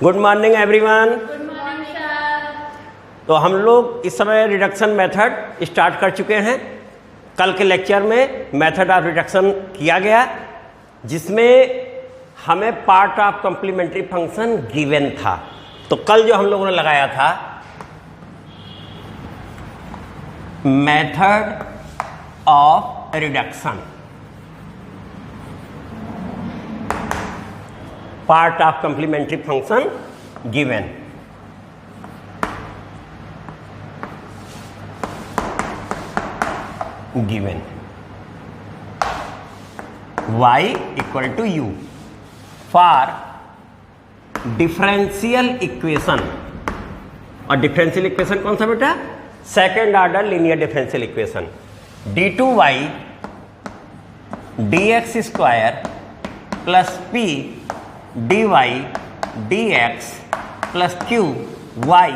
Good morning everyone. Good morning sir. तो हम लोग इस समय रिडक्शन मेथड स्टार्ट कर चुके हैं। कल के लेक्चर में मेथड ऑफ रिडक्शन किया गया, जिसमें हमें part of complementary function given था। तो कल जो हम लोगों ने लगाया था method of reduction, part of complementary function given. Given y equal to u for differential equation. और डिफरेंशियल इक्वेशन कौन सा बेटा? Second order linear differential equation. d2y dx square plus p dy dx plus q y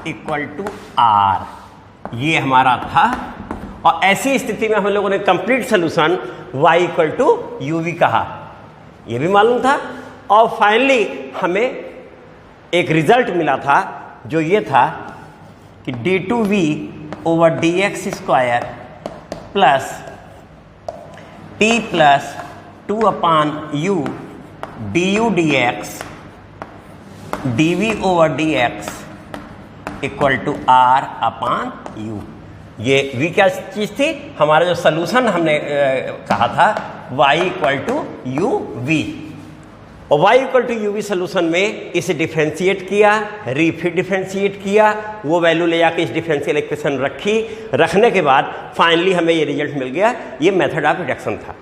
equal to r, ये हमारा था। और ऐसी स्थिति में हम लोगों ने complete solution y equal to u v कहा, ये भी मालूम था। और फाइनली हमें एक रिजल्ट मिला था, जो ये था कि d2v over dx square plus p plus 2 upon u du dx dv over dx equal to r upon u। ये v क्या चीज़ थी? हमारा जो सोल्यूशन हमने कहा था y equal to u v. और y equal to u v solution में इसे डिफ्रेंशिएट किया, फिर डिफ्रेंशिएट किया, वो वैल्यू ले जाके इस डिफरेंशियल इक्वेशन रखी। रखने के बाद फाइनली हमें ये रिजल्ट मिल गया। ये मेथड ऑफ रिडक्शन था।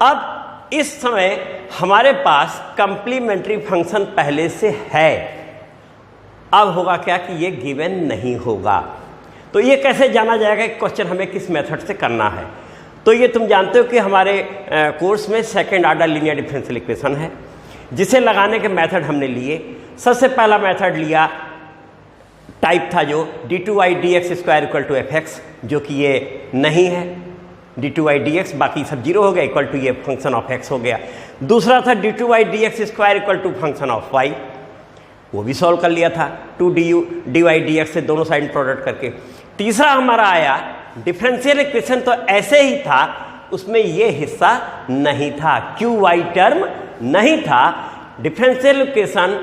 अब इस समय हमारे पास कंप्लीमेंट्री फंक्शन पहले से है। अब होगा क्या कि ये गिवन नहीं होगा। तो ये कैसे जाना जाएगा कि क्वेश्चन हमें किस मेथड से करना है? तो ये तुम जानते हो कि हमारे कोर्स में second order linear differential equation है, जिसे लगाने के मेथड हमने लिए। सबसे पहला मेथड लिया, टाइप था जो d2y dx square equal to f x, जो कि ये नहीं है। d2y dx बाकी सब जीरो हो गया, इक्वल टू ये फंक्शन ऑफ x हो गया। दूसरा था d2y dx square equal to function of y, वो भी सॉल्व कर लिया था 2dy dx से दोनों साइड प्रोडक्ट करके। तीसरा हमारा आया डिफरेंशियल इक्वेशन, तो ऐसे ही था, उसमें ये हिस्सा नहीं था, qy टर्म नहीं था। Differential equation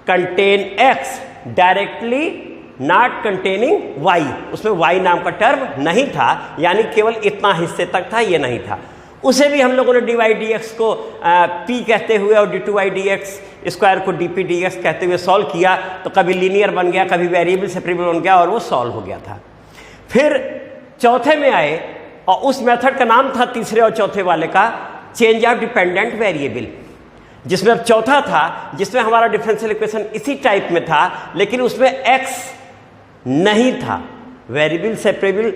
contain x directly not containing y, उसमें y नाम का टर्म नहीं था, यानी केवल इतना हिस्से तक था, ये नहीं था। उसे भी हम लोगों ने dy dx को p कहते हुए और d2y dx स्क्वायर को dp dx कहते हुए सॉल्व किया, तो कभी लीनियर बन गया, कभी वेरिएबल सेपरेबल बन गया, और वो सॉल्व हो गया था। फिर चौथे में आए, और उस मेथड का नाम था तीसरे और चौथे वाले का चेंज ऑफ डिपेंडेंट वेरिएबल, जिसमें अब चौथा था, जिसमें हमारा डिफरेंशियल इक्वेशन इसी टाइप में था, लेकिन उसमें x नहीं था। वेरिएबल सेपरेबल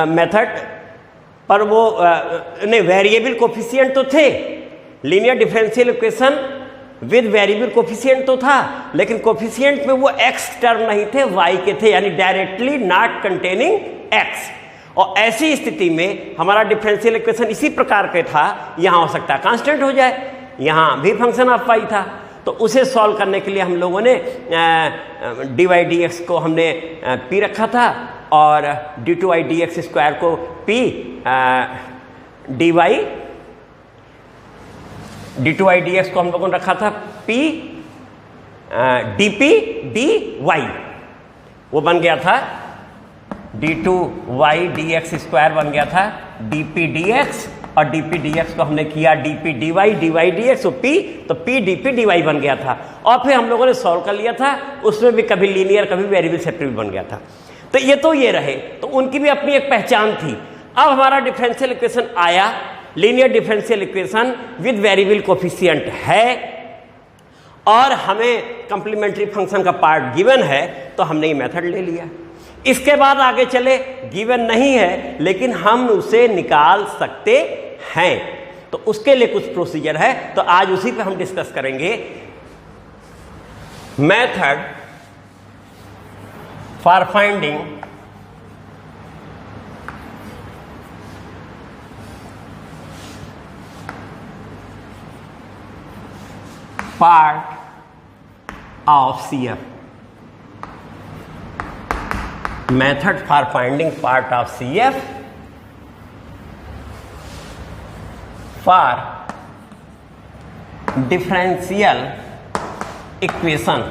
मेथड पर वो नहीं, वेरिएबल कोफिशिएंट तो थे। Linear differential equation with variable coefficient तो था, लेकिन कोफिशिएंट में वो x टर्म नहीं थे, y के थे, यानी डायरेक्टली नॉट कंटेनिंग x। और ऐसी स्थिति में हमारा डिफरेंशियल इक्वेशन इसी प्रकार के था। यहाँ हो सकता है कांस्टेंट हो जाए, यहाँ भी फंक्शन ऑफ y था। तो उसे सॉल्व करने के लिए हम लोगों ने dy dx को हमने p रखा था, और d2y dx स्क्वायर को p d2y dx को हम लोगों ने रखा था p dp dy, वो बन गया था d2y dx स्क्वायर बन गया था dp dx, और dp dx को हमने किया dp dy dx, तो p तो p dp dy बन गया था। और फिर हम लोगों ने सॉल्व कर लिया था, उसमें भी कभी लीनियर कभी वेरिएबल सेपरेबल बन गया था। तो ये रहे, तो उनकी भी अपनी एक पहचान थी। अब हमारा डिफरेंशियल इक्वेशन आया, linear differential equation with variable coefficient है, और हमें कंप्लीमेंट्री फंक्शन का पार्ट गिवन है, तो हमने ये मेथड ले लिया। इसके बाद आगे चले, गिवन नहीं है लेकिन हम उसे निकाल सकते हैं, तो उसके लिए कुछ प्रोसीजर है। तो आज उसी पे हम डिस्कस करेंगे। Method for finding part of CF. Method for finding part of CF for differential equation,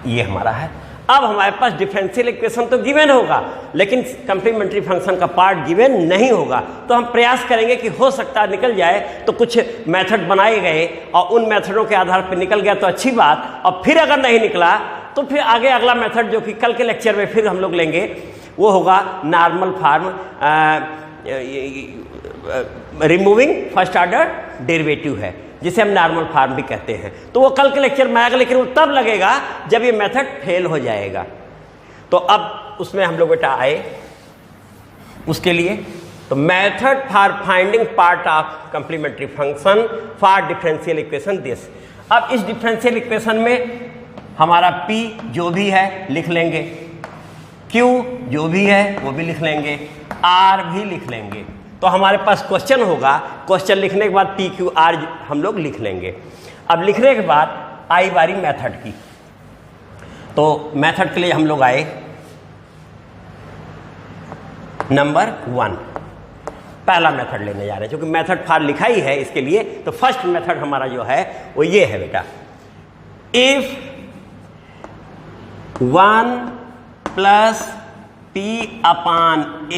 ये हमारा है। अब हमारे पास डिफरेंशियल इक्वेशन तो गिवन होगा, लेकिन कम्प्लीमेंट्री फंक्शन का पार्ट गिवन नहीं होगा। तो हम प्रयास करेंगे कि हो सकता है निकल जाए, तो कुछ मेथड बनाए गए और उन मेथडों के आधार पर निकल गया तो अच्छी बात, और फिर अगर नहीं निकला तो फिर आगे अगला मेथड जो कि कल के लेक्चर में फिर हम लोग लेंगे वो होगा normal form removing first order derivative है, जिसे हम नॉर्मल फॉर्म भी कहते हैं। तो वो कल के लेक्चर में आएगा, लेकिन वो तब लगेगा जब ये मेथड फेल हो जाएगा। तो अब उसमें हम लोग बेटा आए उसके लिए, तो method for finding part of complementary function for differential equation this. अब इस डिफरेंशियल इक्वेशन में हमारा P जो भी है लिख लेंगे, Q जो भी है वो भी लिख लेंगे, R भी लिख लेंगे। तो हमारे पास क्वेश्चन होगा, क्वेश्चन लिखने के बाद P Q R हम लोग लिख लेंगे। अब लिखने के बाद आई बारी मेथड की। तो मेथड के लिए हम लोग आए नंबर 1, पहला मेथड लेने जा रहे हैं, क्योंकि मेथड फॉर लिखा ही है इसके लिए। तो फर्स्ट मेथड हमारा जो है वो ये है बेटा, if 1 plus P upon A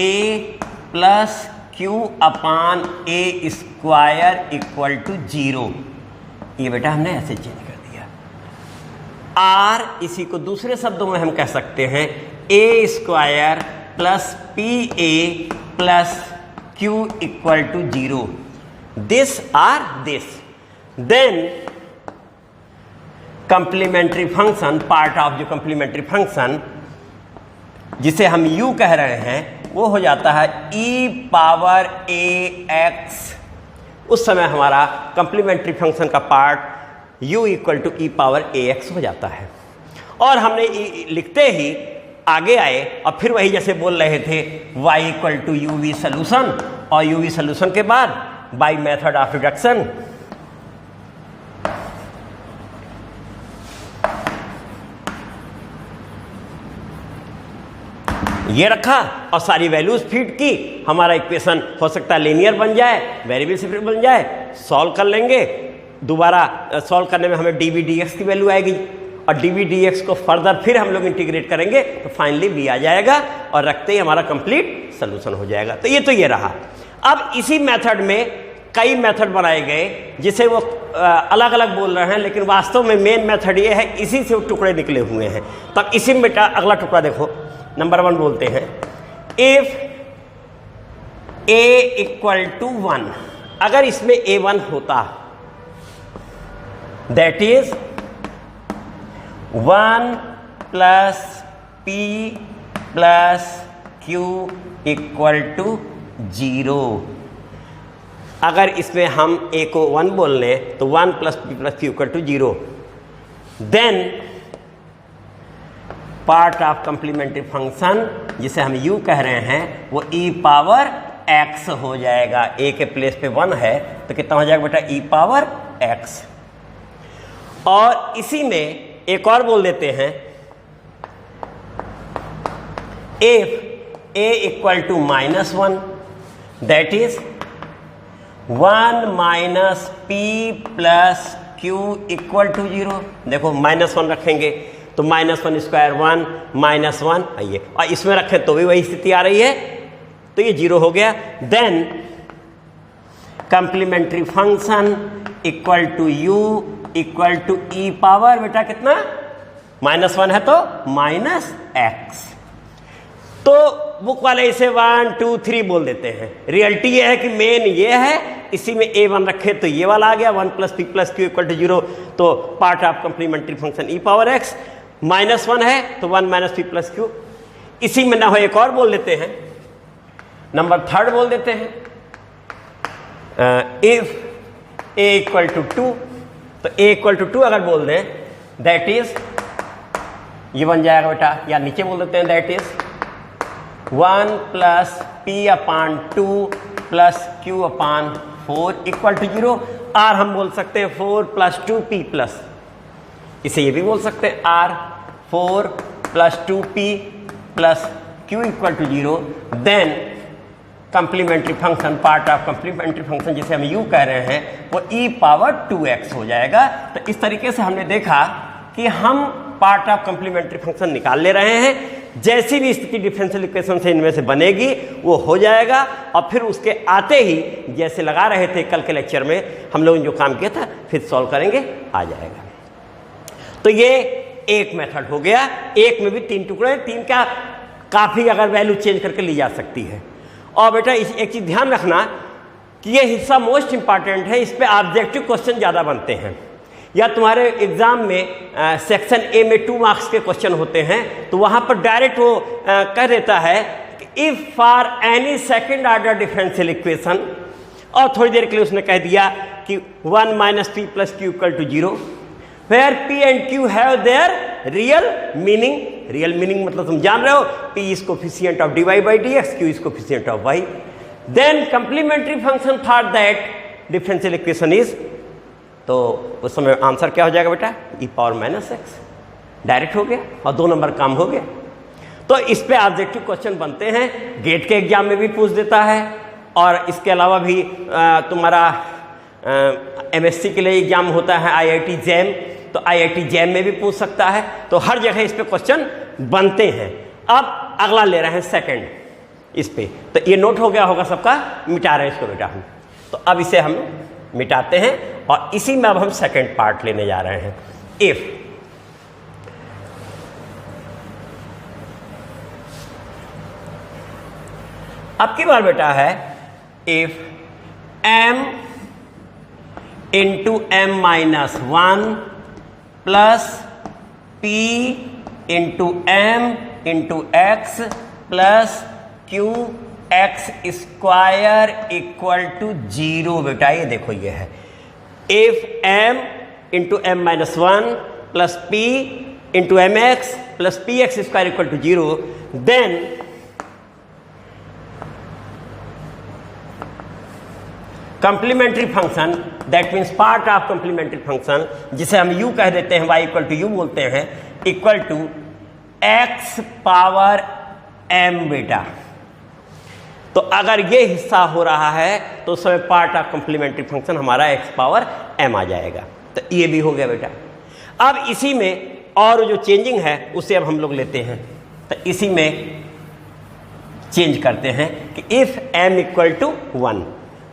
plus Q upon A square equal to 0। ये बेटा हमने ऐसे चेंज कर दिया। R इसी को दूसरे शब्दों में हम कह सकते हैं A square plus PA plus Q equal to 0। This are this, then complementary function, part of जो कंप्लीमेंट्री फंक्शन जिसे हम U कह रहे हैं वो हो जाता है e पावर ax। उस समय हमारा कंप्लीमेंट्री फंक्शन का part u equal to e power ax हो जाता है। और हमने लिखते ही आगे आए और फिर वही जैसे बोल रहे थे y equal to uv solution, और uv सोल्यूशन के बाद बाय मेथड ऑफ रिडक्शन ये रखा और सारी वैल्यूज फीड की। हमारा इक्वेशन हो सकता है लीनियर बन जाए, वेरिएबल सेपरेबल बन जाए, सॉल्व कर लेंगे। दोबारा सॉल्व करने में हमें डी वी डी एक्स की वैल्यू आएगी, और डी वी डी एक्स को फर्दर फिर हम लोग इंटीग्रेट करेंगे तो फाइनली बी आ जाएगा, और रखते ही हमारा कंप्लीट सोल्यूशन हो जाएगा। तो ये रहा। अब इसी मेथड में कई मेथड बनाए गए जिसे वो अलग अलग बोल रहे हैं, लेकिन वास्तव में मेन मेथड ये है, इसी से वो टुकड़े निकले हुए हैं। तब इसी में बेटा अगला टुकड़ा देखो, नंबर 1 बोलते हैं इफ a इक्वल टू 1। अगर इसमें a1 होता, that is 1 plus p plus q equal to 0। अगर इसमें हम a को 1 बोल लें तो 1 plus p plus q equal to 0, then part of complementary function जिसे हम u कह रहे हैं वो e पावर x हो जाएगा। a के प्लेस पे 1 है तो कितना हो जाएगा बेटा, e पावर x। और इसी में एक और बोल देते हैं if a equal to -1, that is 1 minus p plus q equal to 0। देखो -1 रखेंगे तो -1 स्क्वायर 1 -1 आइए, और इसमें रखें तो भी वही स्थिति आ रही है, तो ये 0 हो गया। Then complementary function equal to u equal to e power बेटा कितना, -1 है तो -x। तो बुक वाले इसे 1 2 3 बोल देते हैं। रियलिटी ये है कि मेन ये है, इसी में a1 रखे तो ये वाला आ गया 1 plus p plus q equal to 0। तो part of complementary function e power x, -1 है तो 1 माइनस p प्लस q। इसी में ना हो एक और बोल देते हैं, नंबर 3 बोल देते हैं इफ a इक्वल टू 2। तो a इक्वल टू 2 अगर बोल दें दैट इज, ये बन जाएगा बेटा, या नीचे बोल देते हैं that is 1 plus p upon 2 plus q upon 4 equal to 0। और हम बोल सकते हैं 4 प्लस 2p प्लस इसे ये भी बोल सकते हैं or 4 plus 2p plus q equal to 0, then complementary function, part of complementary function जिसे हम u कह रहे हैं वो e पावर 2x हो जाएगा। तो इस तरीके से हमने देखा कि हम पार्ट ऑफ कंप्लीमेंट्री फंक्शन निकाल ले रहे हैं। जैसी भी स्थिति डिफरेंशियल इक्वेशन से इनमें से बनेगी वो हो जाएगा, और फिर उसके आते ही जैसे लगा रहे थे कल के लेक्चर में हम लोगों ने जो काम किया था फिर सॉल्व करेंगे, आ जाएगा। तो ये एक मेथड हो गया। एक में भी 3 टुकड़े, 3 का काफ़ी अगर वैल्यू चेंज करके ली जा सकती है। और बेटा एक चीज़ ध्यान रखना कि ये हिस्सा मोस्ट इंपॉर्टेंट है, इस पर ऑब्जेक्टिव क्वेश्चन ज़्यादा बनते हैं, या तुम्हारे एग्जाम में सेक्शन ए में 2 मार्क्स के क्वेश्चन होते हैं तो वहाँ पर डायरेक्ट वो कह देता है कि if for any second order differential equation, और थोड़ी देर के लिए उसने कह दिया कि 1 minus p plus q equal to 0 where p and q have their real meaning. Real meaning मतलब तुम जान रहे हो, p is coefficient of dy by dx, q is coefficient of y, then complementary function for that differential equation is, तो उस समय answer क्या हो जाएगा बेटा, e power minus x, direct हो गया और 2 नंबर काम हो गया। तो इस पे ऑब्जेक्टिव क्वेश्चन बनते हैं, गेट के एग्जाम में भी पूछ देता है, और इसके अलावा भी तुम्हारा MSc के लिए एग्जाम होता है IIT जैम, तो IIT जैम में भी पूछ सकता है। तो हर जगह इस पे क्वेश्चन बनते हैं। अब अगला ले रहे हैं सेकंड इस पे, तो ये नोट हो गया होगा सबका, मिटा रहे हैं इसको बेटा हम। तो अब इसे हम मिटाते हैं और इसी में अब हम सेकंड पार्ट लेने जा रहे हैं। इफ अब की बार बेटा है if m into m minus 1 plus p into m into x plus q x square equal to 0। बेटा ये देखो ये है if m into m minus 1 plus p into m x plus p x square equal to 0, then complementary function, that means part of complementary function जिसे हम u कह देते हैं, y इक्वल टू u बोलते हैं, equal to x power m। बेटा तो अगर ये हिस्सा हो रहा है तो उस समय पार्ट ऑफ कंप्लीमेंट्री फंक्शन हमारा x पावर m आ जाएगा। तो ये भी हो गया बेटा। अब इसी में और जो चेंजिंग है उसे अब हम लोग लेते हैं, तो इसी में चेंज करते हैं कि इफ m इक्वल टू 1,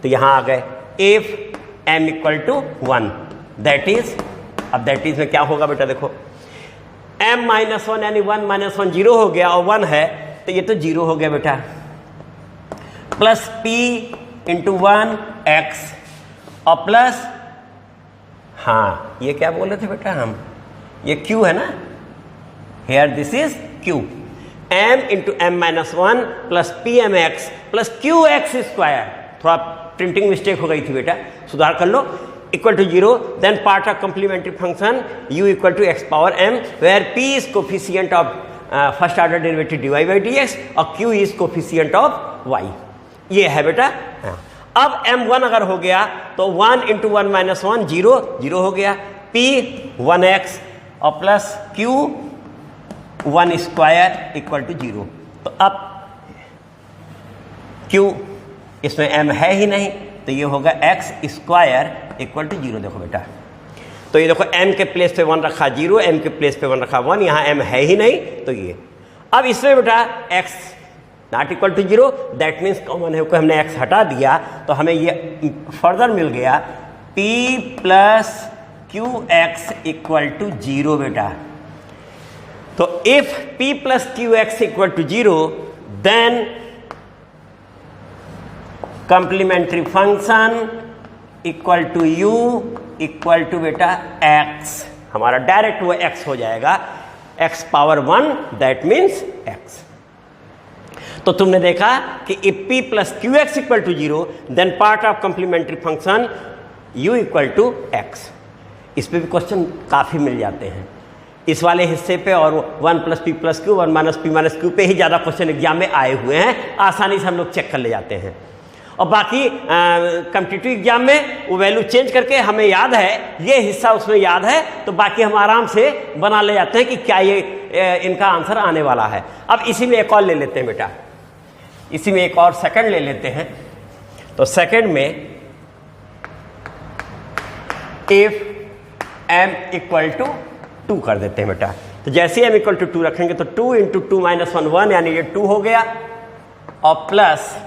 तो यहां आ गए if m equal to 1, that is, अब दैट इज में क्या होगा बेटा देखो, m माइनस 1 यानी 1 माइनस 1 0 हो गया, और 1 है तो ये तो 0 हो गया बेटा, प्लस p इंटू 1 x और प्लस, हाँ ये क्या बोल रहे थे बेटा हम, ये q है ना, here this is q, m into M minus 1 plus P M x plus Q X square, थोड़ा प्रिंटिंग मिस्टेक हो गई थी बेटा, सुधार कर लो, equal to 0, then part of complementary function u equal to x power m where p is coefficient of first order derivative dy by dx और q is coefficient of y। ये है बेटा। अब m1 अगर हो गया तो 1 इंटू 1 माइनस 1 0 0 हो गया, p 1x और plus q 1 square equal to 0। तो अब q इसमें m है ही नहीं तो ये होगा x स्क्वायर इक्वल टू 0। देखो बेटा, तो ये देखो m के प्लेस पे 1 रखा 0, m के प्लेस पे 1 रखा 1, यहाँ m है ही नहीं तो ये। अब इसमें बेटा x not equal to 0, that means common है, हमने x हटा दिया तो हमें ये फर्दर मिल गया p plus Q x equal to 0 बेटा। तो if p plus Q x equal to 0, then complementary function equal to u equal to बेटा x, हमारा डायरेक्ट वो x हो जाएगा, x power 1 that means x। तो तुमने देखा कि if p plus Q x equal to 0, then part of complementary function u equal to x। इस पे भी क्वेश्चन काफ़ी मिल जाते हैं इस वाले हिस्से पे, और 1 plus p plus Q 1 minus P minus Q पे ही ज़्यादा क्वेश्चन एग्जाम में आए हुए हैं, आसानी से हम लोग चेक कर ले जाते हैं। और बाकी कॉम्पिटिटिव एग्जाम में वो वैल्यू चेंज करके हमें याद है, ये हिस्सा उसमें याद है, तो बाकी हम आराम से बना ले जाते हैं कि क्या ये इनका आंसर आने वाला है। अब इसी में एक और ले लेते हैं बेटा, इसी में एक और सेकंड ले लेते हैं। तो सेकंड में इफ m इक्वल टू 2 कर देते हैं बेटा। तो जैसे m इक्वल टू 2 रखेंगे तो 2 इंटू 2 माइनस 1 1, यानी ये 2 हो गया, और प्लस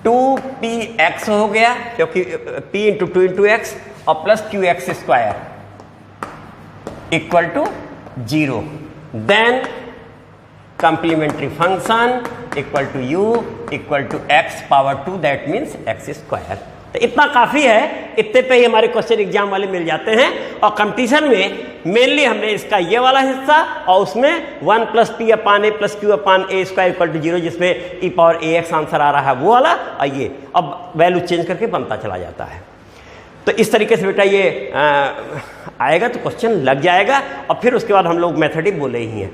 2px हो गया, क्योंकि p इंटू 2 इंटू एक्स, और plus qx square equal to 0। Then complementary function equal to u equal to x power 2, that means x square। तो इतना काफी है, इतने पे ही हमारे क्वेश्चन एग्जाम वाले मिल जाते हैं। और कंपटीशन में मेनली हमने इसका ये वाला हिस्सा और उसमें 1 plus p upon a plus q upon a square equal to 0, जिसमें e power a x answer आ रहा है वो वाला, और ये अब वैल्यू चेंज करके बनता चला जाता है। तो इस तरीके से बेटा ये आएगा तो क्वेश्चन लग जाएगा, और फिर उसके बाद हम लोग मेथड ही बोले ही हैं।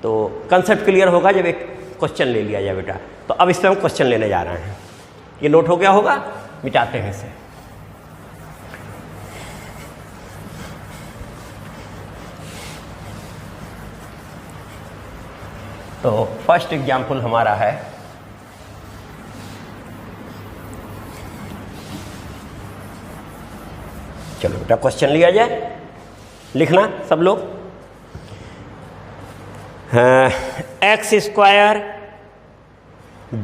तो कंसेप्ट क्लियर होगा जब एक क्वेश्चन ले लिया जाए बेटा। तो अब इस पर हम क्वेश्चन लेने जा रहे हैं। ये नोट हो गया होगा, मिटाते हैं इसे। तो फर्स्ट एग्जाम्पल हमारा है चलो बेटा क्वेश्चन लिया जाए, लिखना सब लोग। X square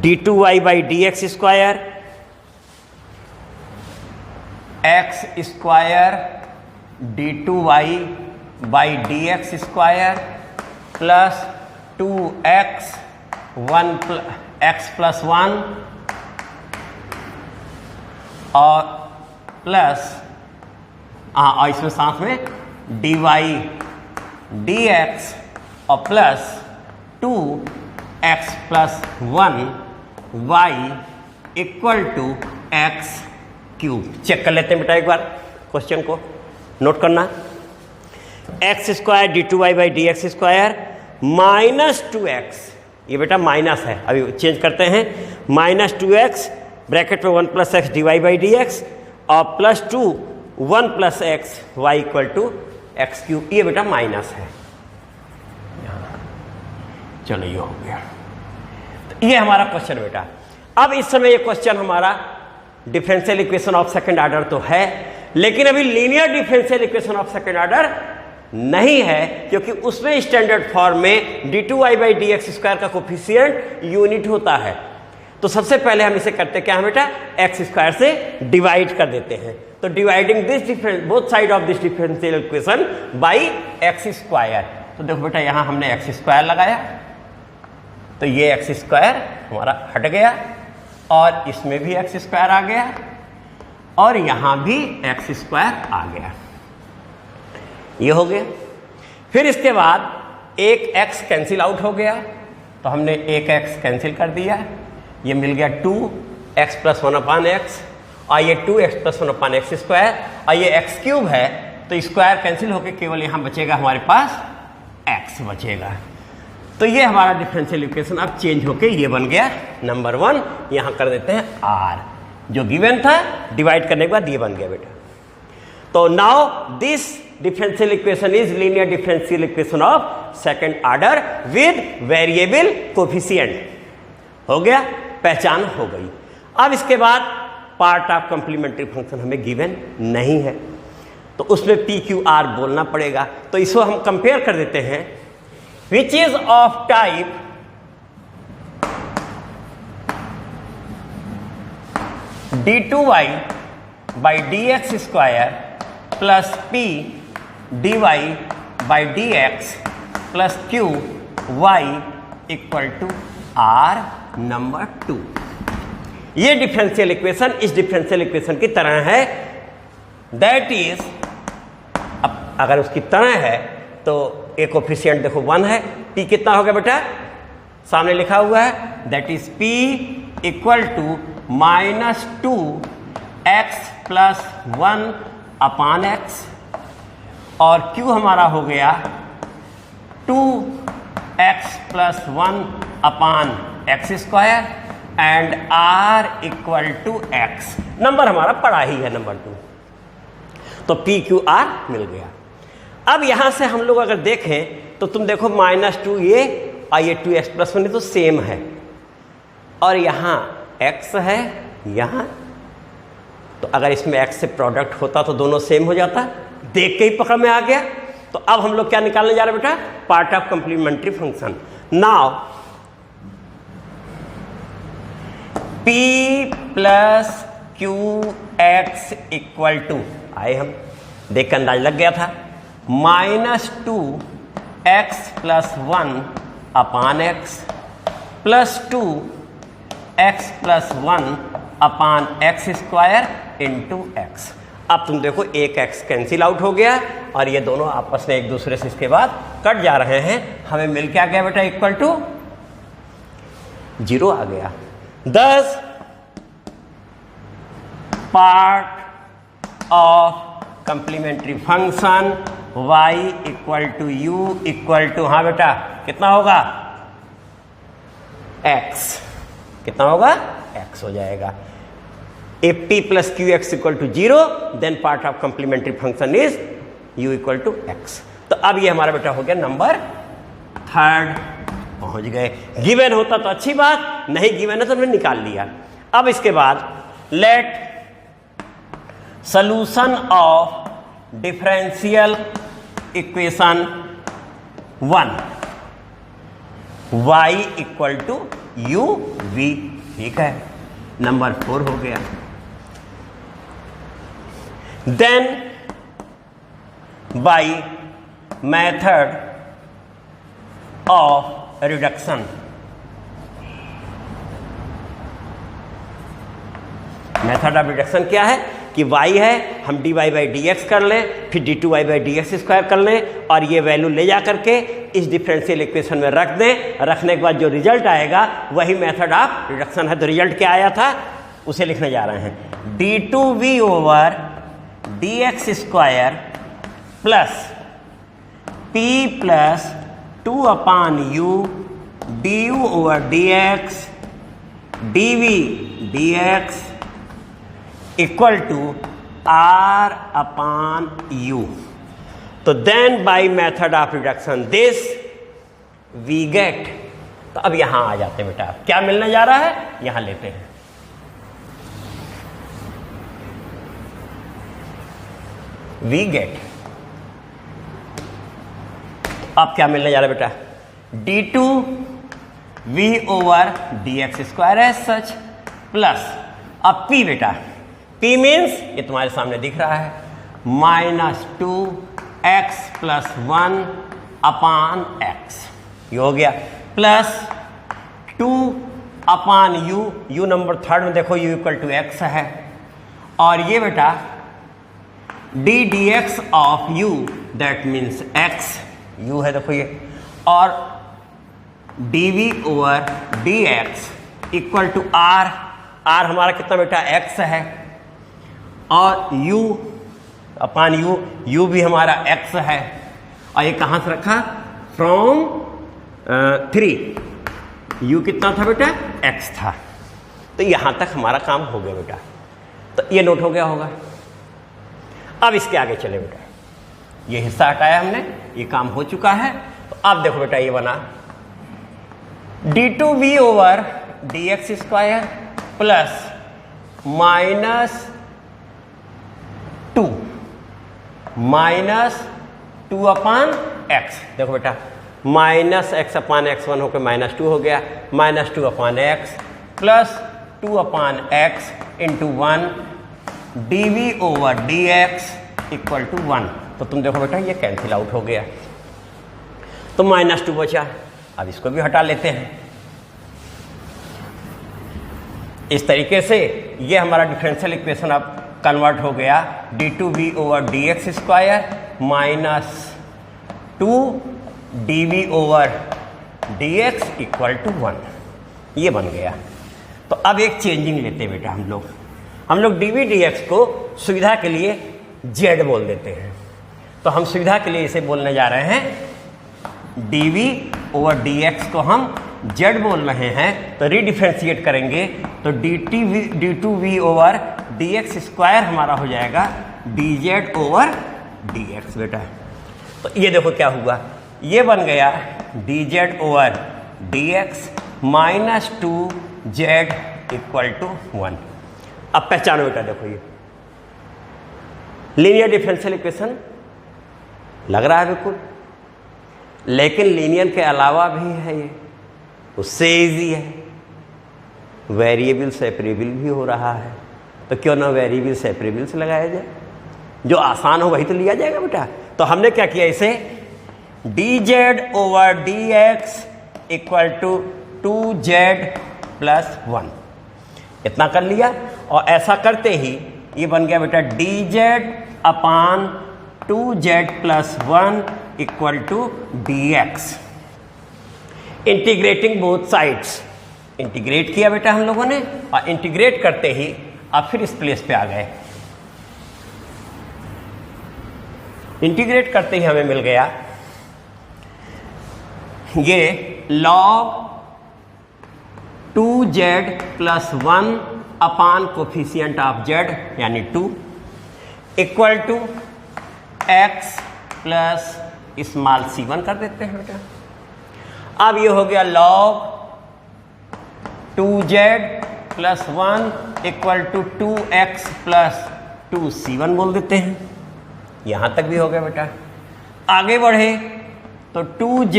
d2y by D x square, x square d2y by D x square plus 2x 1 plus 1 और प्लस और इसमें साथ में dy dx और plus 2x plus 1 y equal to x cube. Check कर लेते हैं बेटा एक बार क्वेश्चन को, नोट करना। X square d 2y by D x square minus 2x, ये बेटा माइनस है, अभी चेंज करते हैं, माइनस 2x ब्रैकेट में 1 plus X D Y by D X और plus 2 1 plus X Y equal to x cube, ये बेटा माइनस है। चलो ये हो गया। तो ये हमारा क्वेश्चन बेटा। अब इस समय ये क्वेश्चन हमारा differential equation of second order तो है, लेकिन अभी linear differential equation of second order नहीं है, क्योंकि उसमें स्टैंडर्ड फॉर्म में d2y by D x square का कोफिशिएंट यूनिट होता है। तो सबसे पहले हम इसे करते क्या है बेटा, एक्स स्क्वायर से डिवाइड कर देते हैं। तो dividing this difference both side of this differential equation by x square. तो देखो बेटा यहाँ हमने एक्स स्क्वायर लगाया, तो ये एक्स स्क्वायर हमारा हट गया और इसमें भी एक्स स्क्वायर आ गया और यहाँ भी एक्स स्क्वायर आ गया, ये हो गया। फिर इसके बाद एक x कैंसिल आउट हो गया, तो हमने एक x कैंसिल कर दिया, ये मिल गया 2x प्लस 1 अपान एक्स और ये 2x plus 1 upon x square और ये x क्यूब है, तो स्क्वायर कैंसिल होकर केवल यहाँ बचेगा हमारे पास x बचेगा। तो ये हमारा डिफरेंशियल इक्वेशन अब चेंज होके ये बन गया नंबर 1। यहाँ कर देते हैं r, जो गिवन था डिवाइड करने के बाद ये बन गया बेटा। तो now this differential equation is linear differential equation of second order with variable coefficient। हो गया, पहचान हो गई। अब इसके बाद पार्ट ऑफ कॉम्प्लीमेंट्री फंक्शन हमें गिवन नहीं है, तो उसमें पी क्यू आर बोलना पड़ेगा। तो इसको हम कंपेयर कर देते हैं, which is of type d2y by D x square plus p dy by D x plus Q Y equal to are number 2। ये डिफरेंशियल इक्वेशन इस डिफरेंशियल इक्वेशन की तरह है, दैट इज, अब अगर उसकी तरह है तो एक कोफिशिएंट देखो 1 है, p कितना हो गया बेटा, सामने लिखा हुआ है, that is p equal to minus 2x plus 1 upon x और q हमारा हो गया 2x plus 1 upon x square and r equal to x। Number हमारा पड़ा ही है नंबर 2, तो p q r मिल गया। अब यहां से हम लोग अगर देखें तो तुम देखो -2 ये और ये 2x + 1 तो सेम है, और यहां x है यहां, तो अगर इसमें x से प्रोडक्ट होता तो दोनों सेम हो जाता, देख के ही पकड़ में आ गया। तो अब हम लोग क्या निकालने जा रहे हैं बेटा? Part of complementary function. Now p + qx equal to, आए हम देख के अंदाज लग गया था, -2x + 1 अपान x प्लस 2x + 1 अपान x² इंटू x। अब तुम देखो एक x कैंसिल आउट हो गया और ये दोनों आपस में एक दूसरे से इसके बाद कट जा रहे हैं। हमें मिल के आ गया बेटा इक्वल टू 0 आ गया। Thus part of complementary function y equal to u equal to, हाँ बेटा कितना होगा? x। कितना होगा? x हो जाएगा। If p + qx equal to 0 then part of complementary function is u equal to x। तो अब ये हमारा बेटा हो गया नंबर 3, पहुंच गए। गिवन होता तो अच्छी बात, नहीं गिवन है तो हमने निकाल लिया। अब इसके बाद let solution of differential equation 1 y equal to u v, ठीक है, नंबर 4 हो गया। Then by method of reduction, method of reduction क्या है कि y है, हम dy/dx कर लें, फिर d2y/dx² कर लें, और ये वैल्यू ले जा करके इस डिफरेंशियल इक्वेशन में रख दें। रखने के बाद जो रिजल्ट आएगा वही मेथड ऑफ रिडक्शन है। तो रिजल्ट क्या आया था उसे लिखने जा रहे हैं, d2v/dx² plus p + 2/u du/dx dv/dx equal to r/u। तो then by method of reduction this we get. तो अब यहां आ जाते हैं बेटा, क्या मिलने जा रहा है यहां लेते हैं, वी गेट। अब क्या मिलने जा रहा है बेटा? d2v/dx² है सच, प्लस अब p बेटा, p मीन्स ये तुम्हारे सामने दिख रहा है, -2x + 1 अपान x, ये हो गया, प्लस 2/u, u नंबर 3 में देखो u इक्वल टू x है, और ये बेटा ddx of u that means x, u है देखो ये, और dv/dx equal to r, r हमारा कितना बेटा x है, और u/u, u भी हमारा x है, और ये कहाँ से रखा? फ्रॉम 3, u कितना था बेटा? x था। तो यहाँ तक हमारा काम हो गया बेटा, तो ये नोट हो गया होगा। अब इसके आगे चले बेटा, ये हिस्सा हटाया हमने, ये काम हो चुका है। तो अब देखो बेटा ये बना d2v/dx² प्लस -2/x। देखो बेटा -x/x1 होकर -2 हो गया, -2/x plus 2/x into 1 dv/dx equal to 1। तो तुम देखो बेटा ये कैंसिल आउट हो गया, तो -2 बचा। अब इसको भी हटा लेते हैं। इस तरीके से ये हमारा डिफरेंशियल इक्वेशन अब कन्वर्ट हो गया, d2v/dx² -2 dv/dx इक्वल टू 1, ये बन गया। तो अब एक चेंजिंग लेते हैं बेटा, हम लोग dv/dx को सुविधा के लिए z बोल देते हैं। तो हम सुविधा के लिए इसे बोलने जा रहे हैं dv/dx को हम जेड बोल रहे हैं तो रीडिफरेंशिएट करेंगे तो d2v ओवर dx स्क्वायर हमारा हो जाएगा dz ओवर dx बेटा। तो ये देखो क्या हुआ, ये बन गया dz over dx minus 2z equal to 1। अब पहचानो बेटा, देखो ये लीनियर डिफरेंशियल इक्वेशन लग रहा है बिल्कुल, लेकिन लीनियर के अलावा भी है, ये उससे इजी है, वेरिएबल सेपरेबल भी हो रहा है, तो क्यों ना वेरिएबल सेपरेबल से लगाया जाए, जो आसान हो वही तो लिया जाएगा बेटा। तो हमने क्या किया, इसे dz over dx equal to 2z plus 1 इतना कर लिया, और ऐसा करते ही ये बन गया बेटा dz upon 2z plus 1 equal to dx। Integrating both sides, integrate किया बेटा हम लोगों ने, और इंटीग्रेट करते ही अब फिर इस प्लेस पे आ गए, इंटीग्रेट करते ही हमें मिल गया ये log 2z plus 1 upon coefficient of z यानी 2 equal to x plus small c1 कर देते हैं बेटा। अब ये हो गया log 2z plus 1 equal to 2x plus 2c1 बोल देते हैं, यहां तक भी हो गया बेटा। आगे बढ़े तो 2z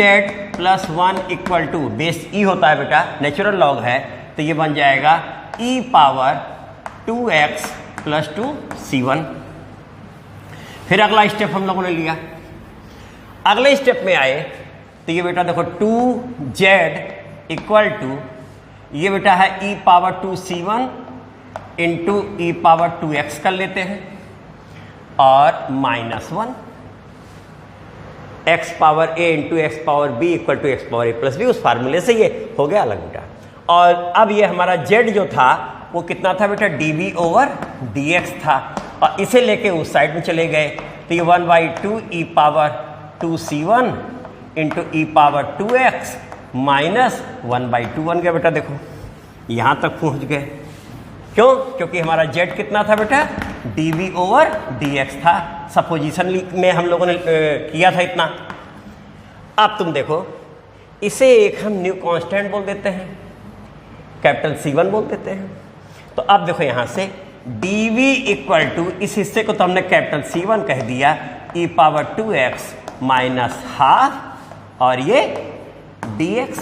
plus 1 equal to base E होता है बेटा, नेचुरल लॉग है, तो ये बन जाएगा e power 2x plus 2c1। फिर अगला स्टेप हम लोगों ने लिया, अगले स्टेप में आए तो ये बेटा देखो 2z इक्वल टू ये बेटा है e power 2c1 into e power 2x कर लेते हैं, और minus 1 x power a into x power b equal to x power a plus b, उस फार्मूले से ये हो गया अलग बेटा। और अब ये हमारा z जो था वो कितना था बेटा, dv ओवर dx था, और इसे लेके उस साइड में चले गए तो ये 1/2 e power 2c1 into e power 2x minus 1/2 बन गया बेटा। देखो यहां तक पहुंच गए, क्यों, क्योंकि हमारा z कितना था बेटा, dv ओवर dx था, सपोजिशन में हम लोगों ने किया था इतना। अब तुम देखो इसे एक हम न्यू कांस्टेंट बोल देते हैं, कैपिटल C1 बोल देते हैं। तो अब देखो यहां से dv इक्वल टू, इस हिस्से को तो हमने कैपिटल C1 कह दिया, e power 2x minus half, और ये dx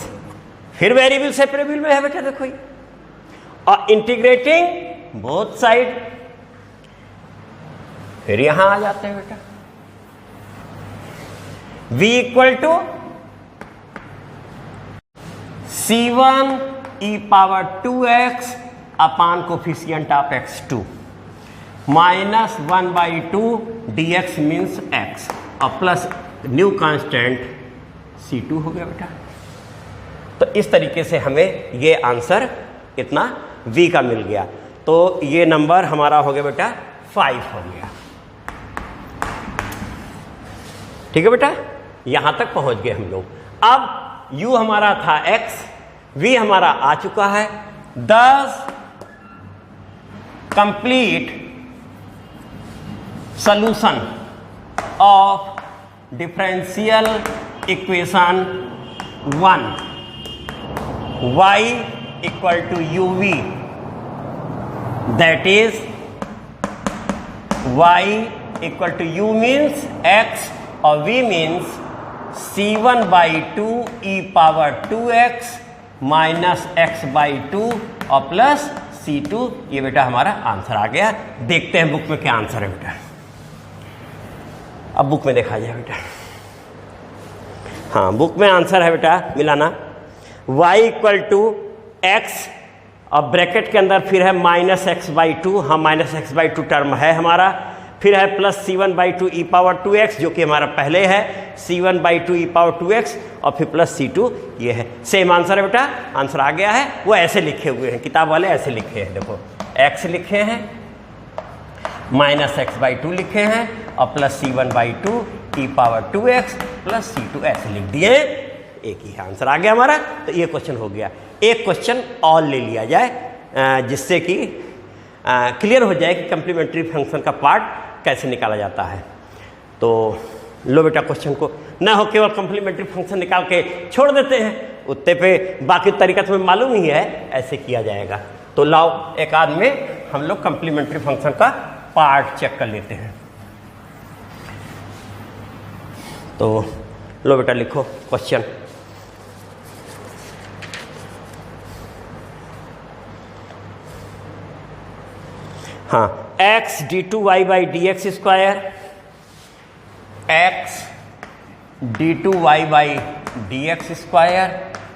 फिर वेरिएबल सेपरेबल में है बेटा, देखो ये, और इंटीग्रेटिंग बोथ साइड, फिर यहां आ जाते हैं बेटा v equal to c1 e power 2x upon coefficient of x2 minus 1/2 dx means x, और प्लस न्यू कांस्टेंट c2 हो गया बेटा। तो इस तरीके से हमें ये आंसर कितना v का मिल गया। तो ये नंबर हमारा हो गया बेटा 5 हो गया, ठीक है बेटा, यहां तक पहुंच गए हम लोग। अब u हमारा था x, v हमारा आ चुका है, 10 complete solution of differential equation 1 y equal to uv, that is y equal to u means x और v means c1/2 e power 2x minus x/2 और प्लस c2। ये बेटा हमारा आंसर आ गया। देखते हैं बुक में क्या आंसर है बेटा, अब बुक में देखा जाए बेटा। हाँ, बुक में आंसर है बेटा मिलाना, y इक्वल टू x और ब्रैकेट के अंदर फिर है माइनस x/2, हाँ माइनस x/2 टर्म है हमारा, फिर है plus c1/2 e power 2x जो कि हमारा पहले है, c1/2 e पावर 2x और फिर प्लस c2, ये है सेम आंसर है बेटा। आंसर आ गया है, वो ऐसे लिखे हुए हैं, किताब वाले ऐसे लिखे हैं, देखो x लिखे हैं, माइनस x/2 लिखे हैं और plus c1/2 e power 2x plus c2 ऐसे लिख दिए। एक ही है। आंसर आ गया हमारा। तो ये क्वेश्चन हो गया। एक क्वेश्चन और ले लिया जाए जिससे कि क्लियर हो जाए कि कंप्लीमेंट्री फंक्शन का पार्ट कैसे निकाला जाता है। तो लो बेटा, क्वेश्चन को ना हो केवल कंप्लीमेंट्री फंक्शन निकाल के छोड़ देते हैं, उत्ते पे बाकी तरीका तुम्हें मालूम ही है, ऐसे किया जाएगा। तो लाओ एक आध में हम लोग कंप्लीमेंट्री फंक्शन का पार्ट चेक कर लेते हैं। तो लो बेटा, लिखो क्वेश्चन। हाँ, x d two Y by D x square, x d two Y by D x square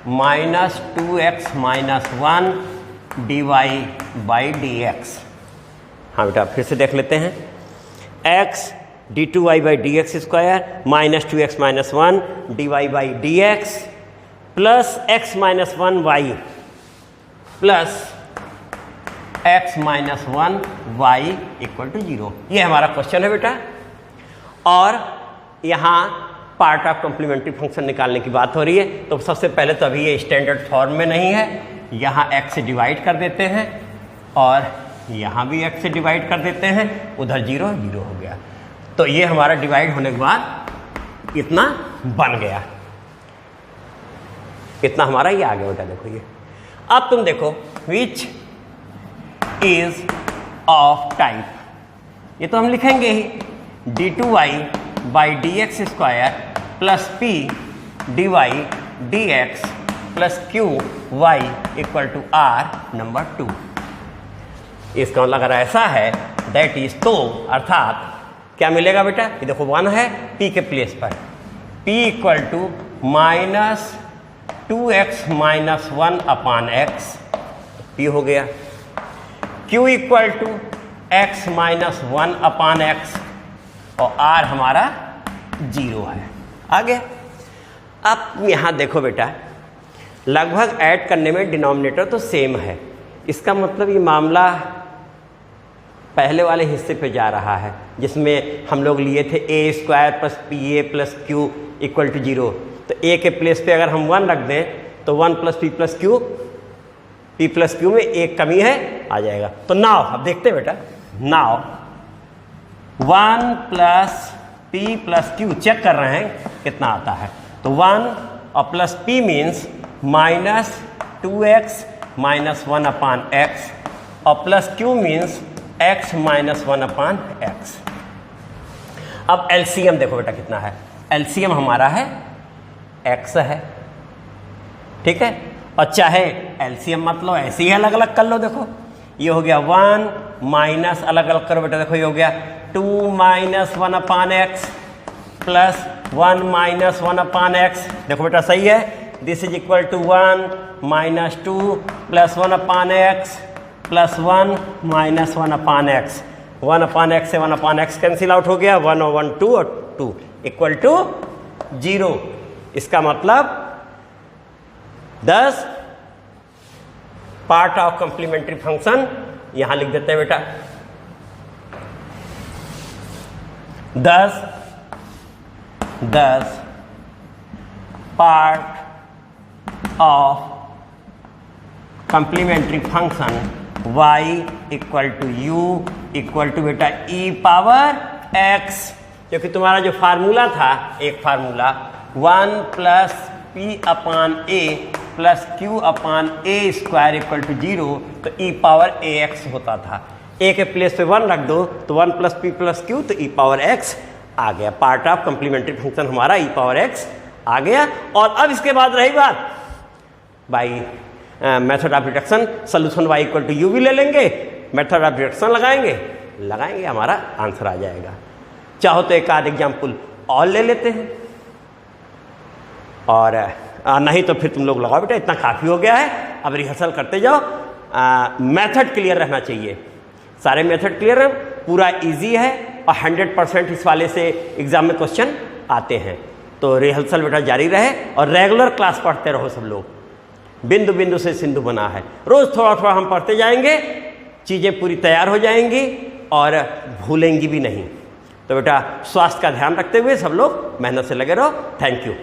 minus 2x minus 1 d Y by D x. हाँ बेटा, फिर से देख लेते हैं। X d two Y by D x square minus 2x minus 1 d Y by D x plus x minus 1 y plus x minus 1 y equal to 0। ये हमारा question है बेटा। और यहाँ पार्ट ऑफ कॉम्प्लीमेंट्री फंक्शन निकालने की बात हो रही है। तो सबसे पहले तो अभी ये स्टैंडर्ड फॉर्म में नहीं है, यहाँ x से डिवाइड कर देते हैं और यहाँ भी x से डिवाइड कर देते हैं, उधर 0 0 हो गया। तो ये हमारा डिवाइड होने के बाद इतना बन गया, इतना हमारा ये आ गया बेटा। देखो ये, अब तुम देखो विच इज ऑफ टाइप, ये तो हम लिखेंगे ही, D two Y by D x square plus P D Y D x plus Q Y equal to are number 2। इसका मतलब अगर ऐसा है दैट इज, तो अर्थात क्या मिलेगा बेटा? ये देखो 1 है p के प्लेस पर, p equal to minus 2x minus 1 upon x, p हो गया। q equal to x minus 1 upon x और r हमारा 0 है। आगे अब यहाँ देखो बेटा, लगभग ऐड करने में डिनोमिनेटर तो सेम है। इसका मतलब ये मामला पहले वाले हिस्से पे जा रहा है जिसमें हम लोग लिए थे A square plus P A plus Q equal to 0। तो ए के प्लेस पे अगर हम 1 रख दें तो 1 plus p plus Q, P plus Q में एक कमी है, आ जाएगा। तो नाउ अब देखते हैं बेटा, now 1 plus p plus q check कर रहे हैं कितना आता है। तो 1 और plus p means minus 2x minus 1 upon x और plus q means x minus 1 upon x. अब एलसीएम देखो बेटा कितना है, एलसीएम हमारा है x है, ठीक है। और चाहे एलसीएम मत लो, ऐसे ही अलग अलग कर लो। देखो ये हो गया 1 माइनस, अलग अलग करो बेटा, देखो ये हो गया 2 minus 1 upon x plus 1 minus 1 upon x. देखो बेटा सही है, this is equal to 1 minus 2 plus 1 upon x plus 1 minus 1 upon x. 1 upon x से 1 अपान एक्स कैंसिल आउट हो गया, 1 और 1 2 और 2 इक्वल टू 0। इसका मतलब 10 पार्ट ऑफ कॉम्प्लीमेंट्री फंक्शन यहां लिख देते हैं बेटा। 10 part of complementary function y equal to u equal to बेटा e पावर x, क्योंकि तुम्हारा जो फार्मूला था, एक formula 1 plus p upon a plus q upon a square equal to 0, तो e पावर ax होता था। a के प्लेस पे 1 रख दो तो 1 प्लस पी प्लस क्यू, तो e पावर x आ गया। पार्ट ऑफ कंप्लीमेंट्री फंक्शन हमारा e पावर x आ गया। और अब इसके बाद रही बात by method of deduction, solution y equal to u भी ले लेंगे, मेथड ऑफ डिडक्शन लगाएंगे हमारा आंसर आ जाएगा। चाहो तो एक आध एग्जाम्पल और ले लेते हैं, और नहीं तो फिर तुम लोग लगाओ बेटा, इतना काफ़ी हो गया है। अब रिहर्सल करते जाओ, मेथड क्लियर रहना चाहिए, सारे मेथड क्लियर हैं, पूरा इजी है और 100% इस वाले से एग्जाम में क्वेश्चन आते हैं। तो रिहर्सल बेटा जारी रहे और रेगुलर क्लास पढ़ते रहो सब लोग। बिंदु बिंदु से सिंधु बना है, रोज थोड़ा थोड़ा हम पढ़ते जाएंगे, चीज़ें पूरी तैयार हो जाएंगी और भूलेंगी भी नहीं। तो बेटा स्वास्थ्य का ध्यान रखते हुए सब लोग मेहनत से लगे रहो। Thank you.